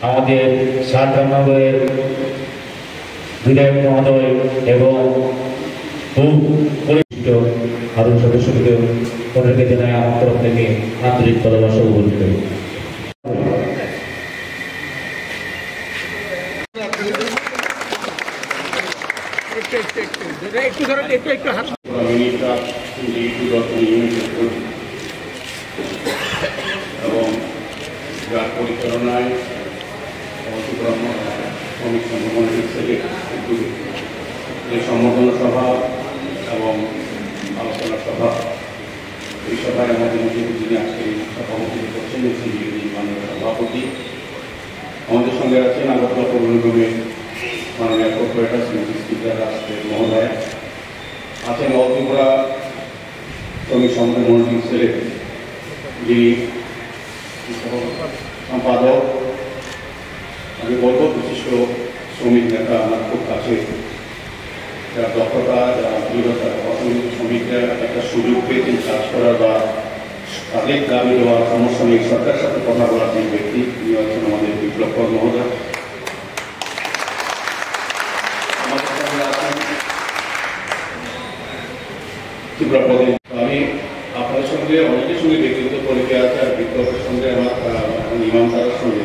আমাদের সাতরানগরের বিধায়ক মহোদয় এবং পরিচিত আরো সদস্যকে ওনাকে জানাই আমার তরফ থেকে আন্তরিক ভালোবাসা ও পরিচয়। এবং যার পরিচালনায় এই সম্বর্ধনা সভা এবং আলোচনা সভা, এই সভায় আমাদের মধ্যে যিনি আজকে সভাপতি করছেন মাননীয় সভাপতি, আমাদের সঙ্গে আছেন আগরতলা পৌর নিগমের মাননীয় কর্পোরেটর স্পিকার রাষ্ট্রের মহোদয়, আছেন অল ত্রিপুরা শ্রমিক সংগঠন মনিটরিং সেলের যিনি সম্পাদক, আমি বলব বিশিষ্ট শ্রমিক নেতা, আমার খুব কাছে, যারা দক্ষতা, যারা দৃঢ়তা, অসংখ্য শ্রমিকরা একটা সুযোগ পেয়েছেন কাজ করার বা তাদের দাবি দেওয়ার সমস্যা নিয়ে সরকারের সাথে কথা বলার যে ব্যক্তি, তিনি হচ্ছেন আমাদের বিপ্লব কর মহোদয়। আমি আপনাদের সঙ্গে অনেকের সঙ্গে ব্যক্তিগত পরিচয় আছে, আর বিপ্লবের সঙ্গে আমার ইমাম সাহেবের সঙ্গে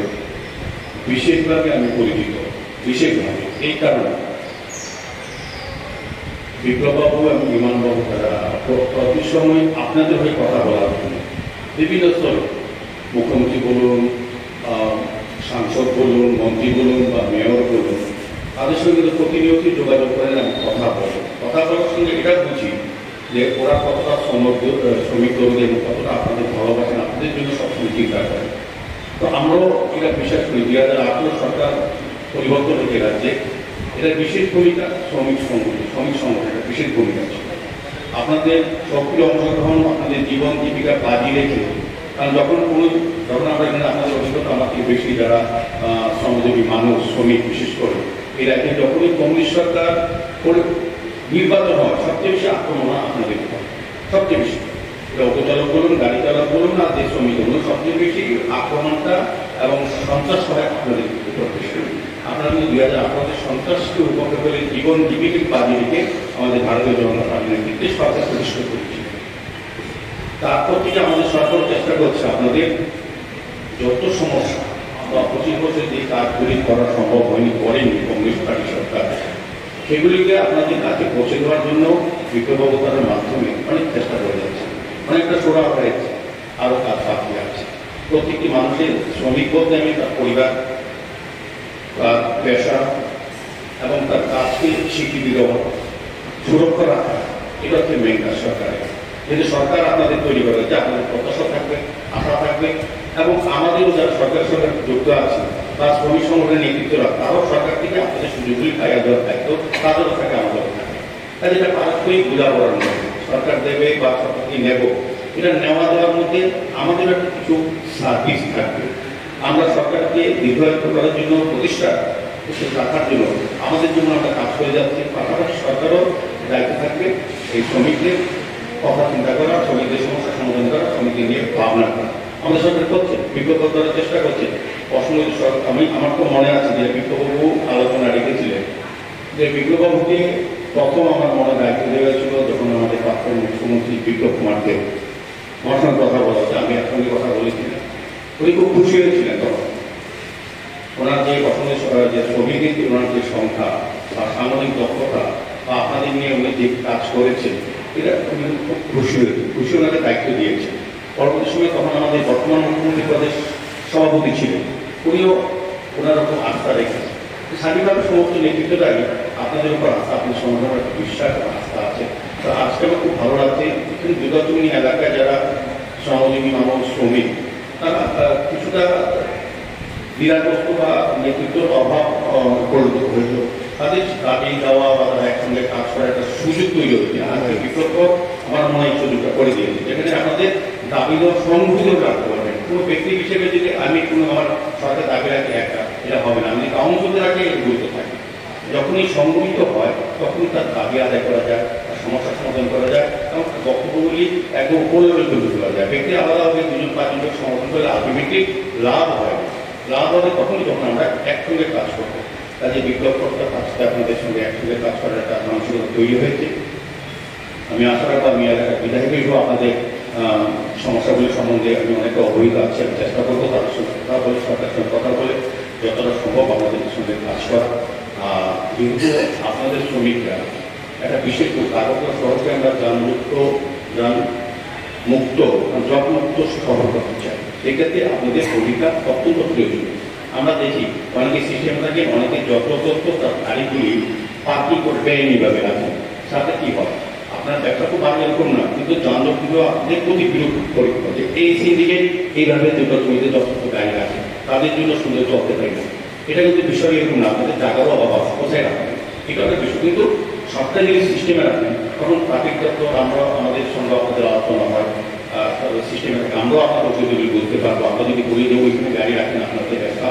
বিশেষভাবে আমি পরিচিত, বিশেষভাবে এই কারণে বিপ্লববাবু এবং ইমানবাবু তারা প্রতি সময় আপনাদের হয়ে কথা বলার জন্য বিভিন্ন স্তরে, মুখ্যমন্ত্রী বলুন, সাংসদ বলুন, মন্ত্রী বলুন বা মেয়র বলুন, তাদের সঙ্গে তো প্রতিনিয়তই যোগাযোগ করেন এবং কথা বলেন। কথা বলার সঙ্গে এটা বুঝি যে ওরা কতটা শ্রমিক কর্মী এবং কতটা আপনাদের ভালোবাসেন, আপনাদের জন্য সবসময় চিন্তা করেন। তো আমরাও এটা বিশ্বাস করি 2018 সরকার পরিবর্তন হতে রাজ্যে এটা বিশেষ ভূমিকা শ্রমিক সংগঠনের বিশেষ ভূমিকা ছিল। আপনাদের সক্রিয় অংশগ্রহণ, আপনাদের জীবন জীবিকা বাজি রেখে, কারণ যখন আমরা এখানে আপনাদের অভিজ্ঞতা আমাকে বেশি, যারা শ্রমজীবী মানুষ, শ্রমিক বিশেষ করে এই রাজ্যে যখনই কমিউনিস্ট সরকার নির্বাচন হয়, সবচেয়ে বেশি আক্রমণ আপনাদের সবচেয়ে বেশি, এটা অটো চালক বলুন, গাড়ি চালক বলুন, আর যে শ্রমিক বলুন, সবচেয়ে বেশি আক্রমণটা এবং সন্ত্রাস হয় আপনাদের আপনারা কিন্তু 2018 সন্ত্রাসকে উপেক্ষা করে জীবন জীবিকা বাজি রেখে আমাদের ভারতীয় জনতা পার্টির নেতৃত্বে সরকার প্রতিষ্ঠা করেছিল। তারপর থেকে আমাদের সরকার চেষ্টা করছে আপনাদের যত সমস্যা বা 25 বছর যে কাজগুলি করা সম্ভব হয়নি, করেনি কমিউনিস্ট পার্টি সরকার, সেগুলিকে আপনাদের কাছে পৌঁছে দেওয়ার জন্য বিপ্লবতার মাধ্যমে অনেক চেষ্টা করে যাচ্ছে, অনেকটা সোড়া হয়েছে, আরও কাজ বাকি আছে। প্রত্যেকটি মানুষের শ্রমিক বলতে আমি তার পরিবার, তার পেশা এবং তার কাজকে স্বীকৃতি দেওয়া, সুরক্ষা রাখা, এটা হচ্ছে মেইন কাজ সরকারের। কিন্তু সরকার আপনাদের তৈরি করে যে আপনাদের প্রত্যাশা থাকবে, আশা থাকবে, এবং আমাদেরও যারা সরকারের সঙ্গে যুক্ত আছে বা শ্রমিক সংগঠনের নেতৃত্বরা, তারাও সরকার থেকে আপনাদের সুযোগগুলি পাইয়া দেওয়ার দায়িত্ব তাদেরও থাকে, আমাদেরও থাকে। তাই এটা পারস্পরিক বোঝাপড়ার মধ্যে সরকার দেবে বা সরকারকে নেব, এটা নেওয়া দেওয়ার মধ্যে আমাদের একটা কিছু সার্ভিস থাকবে। আমরা সরকারকে দীর্ঘায়িত করার জন্য, প্রতিষ্ঠা রাখার জন্য আমাদের জন্য আমরা কাজ করে যাচ্ছি। পাশাপাশি সরকারও দায়িত্ব থাকবে এই শ্রমিকদের কথা চিন্তা করা, শ্রমিকদের সমস্যা সমাধান করা, শ্রমিকদের নিয়ে ভাবনা করা। আমাদের সরকার করছে, বিপ্লব করার চেষ্টা করছে। আমার তো মনে আছে যে বিপ্লববাবু আলোচনা রেখেছিলেন যে বিপ্লববাবুকে প্রথম আমার মনে দায়িত্ব দেওয়া হয়েছিল যখন আমাদের প্রাক্তন মুখ্যমন্ত্রী বিপ্লব কুমার দেব, আমার সঙ্গে কথা বলা হচ্ছে, আমি একসঙ্গে কথা বলেছিলাম। উনি খুব খুশি হয়েছিলেন তখন, ওনার যে যে শ্রমিকের ওনার যে সংখ্যা বা সামাজিক দক্ষতা বা আপনাদের নিয়ে উনি যে কাজ করেছেন, এটা উনি খুব খুশি ওনাকে দায়িত্ব দিয়েছেন। পরবর্তী সময় তখন আমাদের বর্তমান মুখ্যমন্ত্রী প্রদেশ সভাপতি ছিলেন, উনিও ওনার উপর আস্থা রেখেছেন। স্বাধীনভাবে সমস্ত নেতৃত্বটাই আপনাদের উপর আস্থা, আপনাদের সংগঠনের একটা বিশ্বাস আস্থা আছে। তো আজকে আমার খুব ভালো লাগছে, কিন্তু দুর্গাচুনি এলাকায় যারা শ্রমজীবী মানুষ, শ্রমিক, তারা কিছুটা বিরাগ্রস্ত বা নেতৃত্বের অভাব পরিণত হয়েছিল। তাদের দাবি দেওয়া বা তারা একসঙ্গে কাজ করার একটা সুযোগ তৈরি হয়েছে। আজকে বিপ্লব আমার মনে হয় সুযোগটা করে দিয়েছে, যেখানে আপনাদের দাবি দেওয়া সংগঠিত রাখতে পারবেন। কোনো ব্যক্তি হিসেবে যদি আমি কোনো আমার সরকার দাবি রাখি একটা, এটা হবে না। আমি কাউন্সিল রাখে গুরুত্ব থাকে, যখনই সংগঠিত হয় তখন তার দাবি আদায় করা যায়, তার সমস্যার সমাধান করা যায় এবং বক্তব্যগুলি একদম উপর লেভেল তুলে ধরা যায়। ব্যক্তি আলাদাভাবে 2-5 জন সমাধান করলে আলটিমেটলি লাভ হয়। লাভ হবে তখনই যখন আমরা একসঙ্গে কাজ করবো। কাজে বিজ্ঞপ্তটা কাজটা আপনাদের সঙ্গে একসঙ্গে কাজ করার একটা মানসিকতা তৈরি হয়েছে। আমি আশা রাখবো আমি এলাকার বিধায়ক হিসেবে আপনাদের সমস্যাগুলি সম্বন্ধে আমি অনেকটা অবহিত আছি। আমি চেষ্টা করবো তাদের সঙ্গে কথা বলে, সরকারের সঙ্গে কথা বলে যতটা সম্ভব আপনাদের সঙ্গে কাজ করা। যেহেতু আপনাদের শ্রমিকরা একটা বিশেষ কাগজপত্র শহরকে আমরা মুক্ত জবমুক্ত শহর করতে চাই, সেক্ষেত্রে আপনাদের ভূমিকা অত্যন্ত প্রয়োজন। আমরা দেখি অনেকে সিস্টেম থাকে, অনেকে যত্রতত্র তার গাড়িগুলি পার্কিং করে বেআইনিভাবে রাখেন। সাথে কি হয়, আপনার ব্যবসা খুব ভালো এরকম না, কিন্তু যানজটগুলো আপনাদের প্রতি বিরোধ করে যে এই সিন্ডিকেট এইভাবে দুটো জমিতে যথেষ্ট গাড়ি রাখে, তাদের জন্য সুন্দর চলতে পারে না। এটা কিন্তু বিষয় এরকম না, আপনাদের জায়গারও অভাব আছে, কোথায় রাখবেন এটা একটা বিষয়। কিন্তু সবটা যদি সিস্টেমে রাখেন তখন ট্রাফিক দপ্তর আমরা আমাদের সঙ্গে আপনাদের আলোচনা হয় সিস্টেমে থাকে, আমরাও আপনার যদি বলতে পারবো। আমরা যদি বলি যে ওইখানে গাড়ি রাখেন আপনাদের ব্যবসা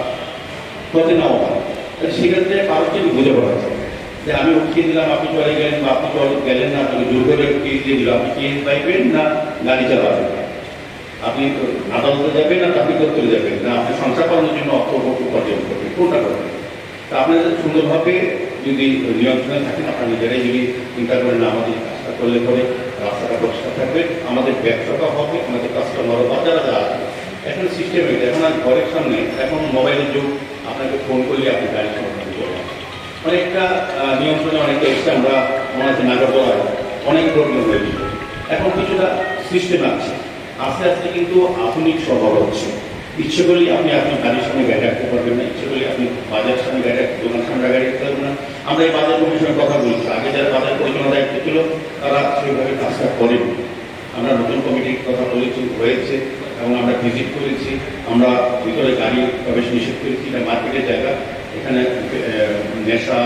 হতে নাও পারে, সেক্ষেত্রে কারোর যদি বুঝে পড়া যায় যে আমি উঠিয়ে দিলাম, আপনি চলে গেলেন বা আপনি গেলেন না, আপনাকে জোর করে কেস দিয়ে দিল, আপনি কেস পাইবেন না গাড়ি চালাবেন, আপনি আদালতে যাবেন না ট্রাফিক দপ্তরে যাবেন না, আপনি সংসার করানোর জন্য অর্থ উপার্জন করবেন, কোনটা করবেন? তা আপনাদের সুন্দরভাবে যদি নিয়ন্ত্রণে থাকেন, আপনারা নিজেরাই যদি চিন্তা করেন আমাদের কাজটা করলে পরে রাস্তাটা পরিষ্কার থাকবে, আমাদের ব্যবসাটা হবে, আমাদের কাস্টমারও বা যারা যারা আছে। এখন সিস্টেম হয়েছে, এখন আর ঘরের সামনে এখন মোবাইলের যুগ, আপনাকে ফোন করলে আপনি গাড়ি সমাধান করবেন। অনেকটা নিয়ন্ত্রণে অনেকটা এসে আমরা মনে হচ্ছে নাগরদোলায় অনেক প্রবলেম হয়েছিল, এখন কিছুটা সিস্টেম আছে। আস্তে আস্তে কিন্তু আধুনিক স্বভাব হচ্ছে। ইচ্ছে করলেই আপনি আপনার গাড়ির সামনে গাড়ি রাখতে পারবেন না, ইচ্ছে করলে আপনি বাজারের সামনে গাড়ি রাখতে, দোকানের সামনে গাড়ি রাখতে পারবেন না। আমরা এই বাজার কমিশনের কথা বলছি, আগে যারা বাজার পরিচালনার দায়িত্ব ছিল তারা সেইভাবে কাজটা করেন। আমরা নতুন কমিটির কথা বলেছি, হয়েছে এবং আমরা ভিজিট করেছি, আমরা ভিতরে গাড়ি প্রবেশ নিষেধ করেছি। এটা মার্কেটের জায়গা, এখানে নেশা,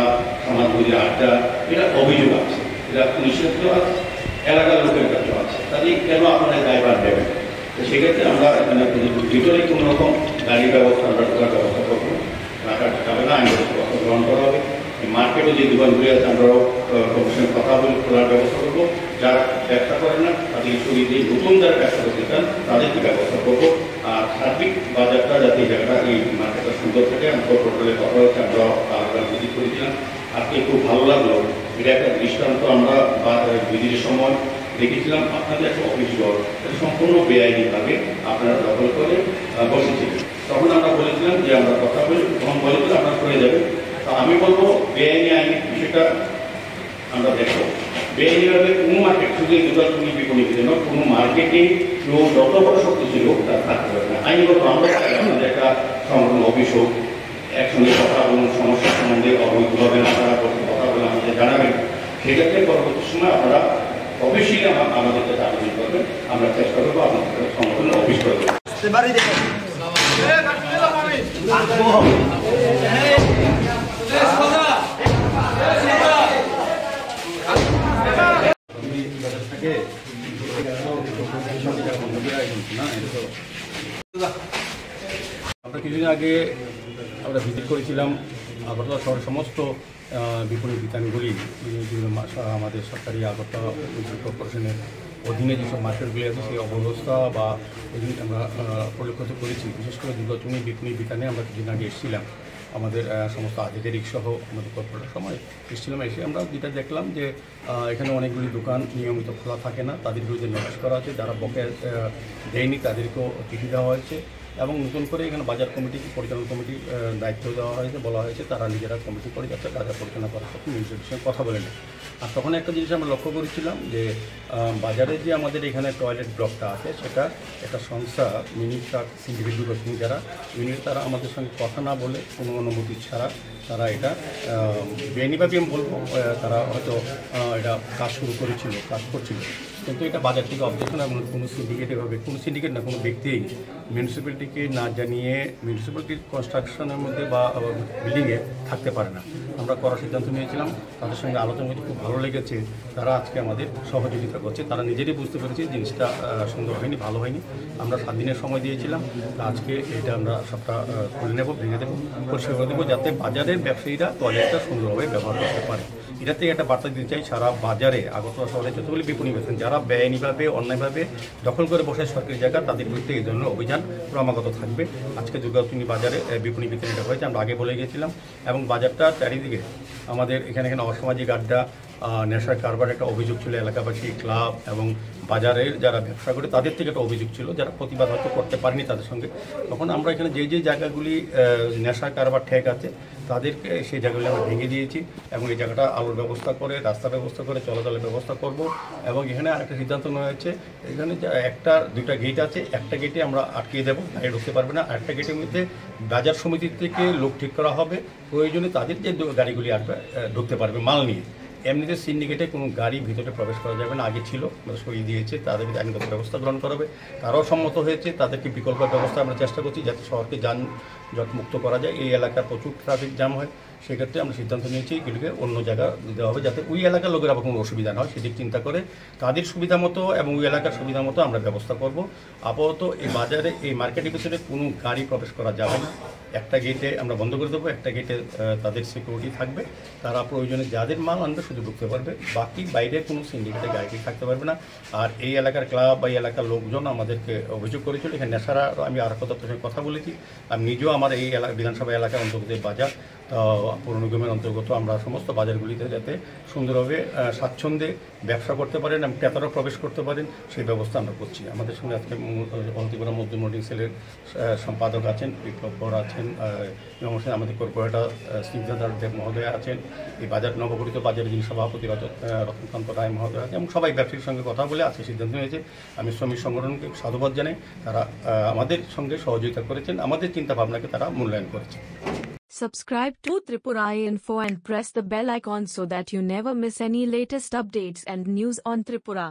সমাজবিরোধী আড্ডা, এটা অভিযোগ আছে, এটা পুলিশের তো আছে, এলাকার লোকের কাছেও আছে, তাদের কেন আপনারা দায়ভার দেবেন? তো সেক্ষেত্রে আমরা এখানে ভিতরে কোনো রকম গাড়ির ব্যবস্থা আমরা ঢোকার ব্যবস্থা করবো, রাখা যাবে না, আইন ব্যবস্থা গ্রহণ করা হবে। মার্কেটে যে দোকানগুলি আছে আমরাও কমিশনের কথা বলে খোলার ব্যবস্থা করবো। যারা ব্যবসা করেন না তাদের সরিয়ে দিয়ে নতুন যারা ব্যবসা করতে চান তাদেরকে ব্যবস্থা করবো। আর সার্বিক বাজারটা যাতে এই জায়গাটা এই মার্কেটটা সুন্দর থাকে, আমরা টোটালে কথা হচ্ছে, আমরা আলাদা ভিজিট করেছিলাম। আজকে খুব ভালো লাগলো, এটা একটা দৃষ্টান্ত আমরা ভিজিটের সময় দেখেছিলাম। আপনাদের একটা অফিস ঘর সম্পূর্ণ বেআইনিভাবে আপনারা দখল করে বসেছিলেন, তখন আমরা বলেছিলাম যে আমরা কথা বলি, তখন বলেছিল আপনারা সরে যাবেন। তো আমি বলবো বেআইনি আইনের বিষয়টা আমরা দেখবো। বেআইনিভাবে কোনো মার্কেট, শুধু এই দোকান তুমি বিপণীর জন্য কোনো মার্কেটে কেউ যত বড় শক্তিশালী হোক তার থাকতে পারবে না। আইনগত আমরা আমাদের একটা সংগ্রহ অফিস হোক, একসঙ্গে কথা বলুন, সমস্যা সম্বন্ধে অবৈধভাবে আপনারা কথা বলে আমাদের জানাবেন। সেক্ষেত্রে পরবর্তী সময় আপনারা অবশ্যই আমাদের কাছে আবেদন করবেন, আমরা চেষ্টা করবো আপনাদের সংগঠন অফিস করে দেবো। আমরা কিছুদিন আগে আমরা ভিজিট করেছিলাম আগরতলা শহরের সমস্ত বিপণী বিতানগুলি, আমাদের সরকারি আগরতলা কর্পোরেশনের অধীনে যেসব মার্কেটগুলি আছে সেই অব্যবস্থা বা আমরা পরিলক্ষিত করেছি। বিশেষ করে দুর্গাচুনি বিপণী বিতানে আমরা কিছুদিন আগে এসেছিলাম, আমাদের সমস্ত আধিকারিক সহ আমাদের কর্পোরেটের সময় এসেছিলাম। এসে আমরা যেটা দেখলাম যে এখানে অনেকগুলি দোকান নিয়মিত খোলা থাকে না, তাদের বিরুদ্ধে নোটিশ করা হয়েছে, যারা বকেয়া দেয়নি তাদেরকেও চিঠি দেওয়া হয়েছে এবং নতুন করে এখানে বাজার কমিটি পরিচালনা কমিটির দায়িত্ব দেওয়া হয়েছে, বলা হয়েছে তারা নিজেরা কমিটি করে যাচ্ছে বাজার পরিচালনা করার সাথে মিউনিসিপ্যালিটির সঙ্গে কথা বলে নেয়। আর তখন একটা জিনিস আমরা লক্ষ্য করেছিলাম যে বাজারে যে আমাদের এখানে টয়লেট ব্লকটা আছে সেটা একটা সংস্থা মিনি ট্রাক সিন্ডিকেট দুর্গাচুনি যারা ইউনিট, তারা আমাদের সঙ্গে কথা না বলে কোনো অনুমতি ছাড়া তারা এটা বেআইনিভাবে আমি বলবো, তারা হয়তো এটা কাজ শুরু করেছিল, কাজ করছিল, কিন্তু এটা বাজার থেকে অবজেকশন এবং কোনো সিন্ডিকেট এভাবে কোনো সিন্ডিকেট না কোনো ব্যক্তি মিউনিসিপ্যালিটিকে না জানিয়ে মিউনিসিপ্যালিটির কনস্ট্রাকশনের মধ্যে বা বিল্ডিংয়ে থাকতে পারে না। আমরা করার সিদ্ধান্ত নিয়েছিলাম, তাদের সঙ্গে আলোচনা করতে খুব ভালো লেগেছে, তারা আজকে আমাদের সহযোগিতা করছে, তারা নিজেরই বুঝতে পেরেছে জিনিসটা সুন্দর হয়নি, ভালো হয়নি। আমরা 7 দিনের সময় দিয়েছিলাম, আজকে এটা আমরা সবটা করে নেব, ভেঙে দেবো, পরিষ্কার করে দেবো, যাতে বাজারের ব্যবসায়ীরা টয়লেটটা সুন্দরভাবে ব্যবহার করতে পারে। এটা থেকে একটা বার্তা দিতে চাই সারা বাজারে আগরতলা শহরে যতগুলি বিপণী বেছেন যারা বেআইনিভাবে অন্যায়ভাবে দখল করে বসে সরকারি জায়গা তাদের বিরুদ্ধে এই জন্য অভিযান ক্রমাগত থাকবে। আজকে দুর্গাবতী বাজারে বিপণী বিতরণটা হয়েছে, আমরা আগে বলে গেছিলাম, এবং বাজারটা চারিদিকে আমাদের এখানে অসামাজিক আড্ডা, নেশার কারবার একটা অভিযোগ ছিল, এলাকাবাসী, ক্লাব এবং বাজারের যারা ব্যবসা করে তাদের থেকে একটা অভিযোগ ছিল, যারা প্রতিবাদ হয়তো করতে পারেনি তাদের সঙ্গে। তখন আমরা এখানে যে জায়গাগুলি নেশার কারবার ঠেক আছে তাদেরকে সেই জায়গাগুলি আমরা ভেঙে দিয়েছি এবং এই জায়গাটা আলোর ব্যবস্থা করে, রাস্তার ব্যবস্থা করে, চলাচলের ব্যবস্থা করব। এবং এখানে আরেকটা সিদ্ধান্ত নেওয়া হয়েছে, এখানে দুইটা গেট আছে, একটা গেটে আমরা আটকিয়ে দেবো, বাইরে ঢুকতে পারবে না। আরেকটা গেটের মধ্যে বাজার সমিতির থেকে লোক ঠিক করা হবে, প্রয়োজনে তাদের যে গাড়িগুলি আসবে ঢুকতে পারবে মাল নিয়ে। এমনিতে সিন্ডিকেটে কোনো গাড়ি ভিতরে প্রবেশ করা যাবে না, আগে ছিল, সরিয়ে দিয়েছে, তাদের আইনগত ব্যবস্থা গ্রহণ করা হবে। তারাও সম্মত হয়েছে, তাদেরকে বিকল্প ব্যবস্থা আমরা চেষ্টা করছি যাতে শহরকে যানজট মুক্ত করা যায়। এই এলাকার প্রচুর ট্রাফিক জ্যাম হয়, সেক্ষেত্রে আমরা সিদ্ধান্ত নিয়েছি এগুলিকে অন্য জায়গা দেওয়া হবে যাতে ওই এলাকার লোকের আবার কোনো অসুবিধা না হয়, সেদিক চিন্তা করে তাদের সুবিধা মতো এবং ওই এলাকার সুবিধা মতো আমরা ব্যবস্থা করব। আপাতত এই বাজারে এই মার্কেটের ভিতরে কোনো গাড়ি প্রবেশ করা যাবে না। একটা গেটে আমরা বন্ধ করে দেবো, একটা গেটে তাদের সিকিউরিটি থাকবে, তারা প্রয়োজনে যাদের মাল আনবে শুধু ঢুকতে পারবে, বাকি বাইরে কোনো সিন্ডিকেটে গাড়ি থাকতে পারবে না। আর এই এলাকার ক্লাব বা এই এলাকার লোকজন আমাদেরকে অভিযোগ করেছিল এখানে নেশারা, আমি আর কথা বলেছি, আমি নিজেও আমার এই বিধানসভা এলাকার অন্তর্গত বাজার পৌর নিগমের অন্তর্গত আমরা সমস্ত বাজারগুলিতে যাতে সুন্দরভাবে স্বাচ্ছন্দ্যে ব্যবসা করতে পারেন এবং ক্রেতারাও প্রবেশ করতে পারেন সেই ব্যবস্থা আমরা করছি। আমাদের সঙ্গে আজকে ত্রিপুরা মজদুর মোল্ডিং সেলের সম্পাদক আছেন, বিপ্লব কর আছেন, এবং আমাদের কর্পোরেটর স্নিগ্ধাদার দেব মহোদয় আছেন, এই বাজার নবগঠিত বাজারের যিনি সভাপতি রতনকান্ত রায় মহোদয় আছেন, এবং সবাই ব্যবসায়ীর সঙ্গে কথা বলে আজকে সিদ্ধান্ত হয়েছে। আমি শ্রমিক সংগঠনকে সাধুবাদ জানাই, তারা আমাদের সঙ্গে সহযোগিতা করেছেন, আমাদের চিন্তা ভাবনাকে তারা মূল্যায়ন করেছেন। Subscribe to Tripura Info and press the bell icon so that you never miss any latest updates and news on Tripura.